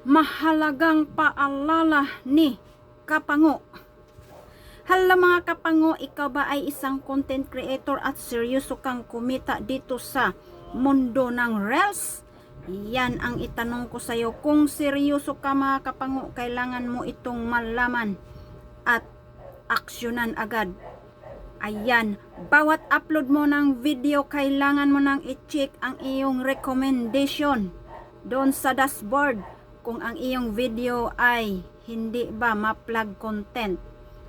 mahalagang paalala ni Kapango. Hala mga Kapango, ikaw ba ay isang content creator at seryoso kang kumita dito sa mundo ng Reels? Yan ang itanong ko sa iyo. Kung seryoso ka mga Kapango, kailangan mo itong malaman at aksyonan agad. Ayan, bawat upload mo ng video, kailangan mo nang i-check ang iyong recommendation doon sa dashboard kung ang iyong video ay hindi ba ma-plug content.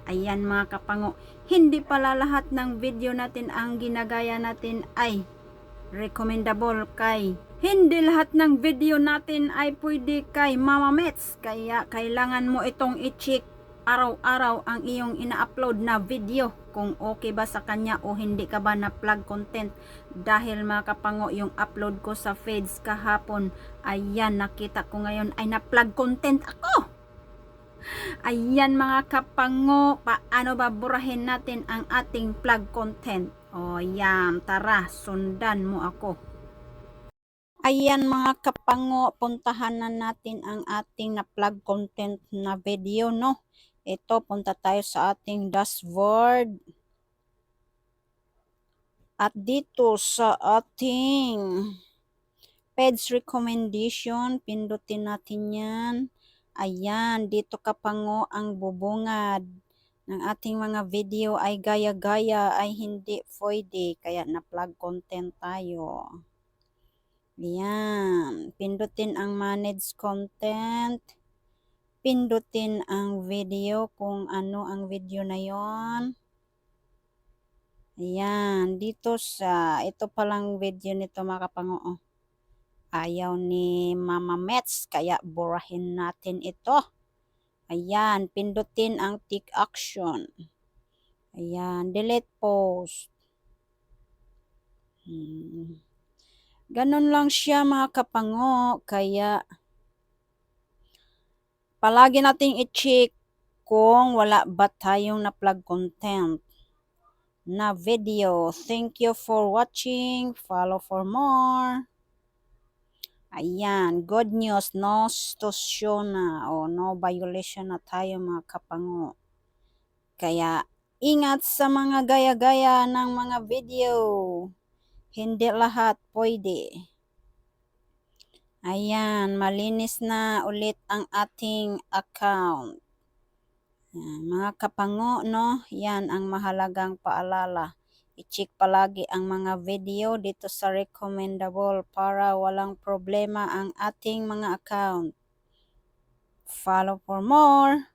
Ayan mga Kapango, hindi pala lahat ng video natin ang ginagaya natin ay recommendable kay. Hindi lahat ng video natin ay pwede kay Mama Mets. Kaya kailangan mo itong i-check araw-araw ang iyong ina-upload na video kung okay ba sa kanya o hindi ka ba na plug content. Dahil mga Kapango, yung upload ko sa feeds kahapon, ayan, nakita ko ngayon ay na plug content ako. Ayan mga Kapango, paano ba burahin natin ang ating plug content? O yan, tara, sundan mo ako. Ayan mga Kapango, puntahan na natin ang ating na plug content na video, no? Ito, punta tayo sa ating dashboard. At dito sa ating page recommendation, pindutin natin yan. Ayan, dito Kapango ang bubungad ng ating mga video ay gaya-gaya ay hindi pwede. Kaya na plug content tayo. Ayan, pindutin ang manage content. Pindutin ang video kung ano ang video na yon. Ayan, dito sa, ito palang video nito mga Kapango. Oh. Ayaw ni Mama Mets, kaya burahin natin ito. Ayan, pindutin ang tick action. Ayan, delete post. Ganon lang siya mga Kapango, kaya palagi nating i-check kung wala ba tayong na-plug content na video. Thank you for watching. Follow for more. Ayan, good news, no stusyon na o no violation na tayo mga Kapango. Kaya ingat sa mga gaya-gaya ng mga video. Hindi lahat pwede. Ayan, malinis na ulit ang ating account. Yan, mga Kapango, no? Yan ang mahalagang paalala. I-check palagi ang mga video dito sa recommendable para walang problema ang ating mga account. Follow for more.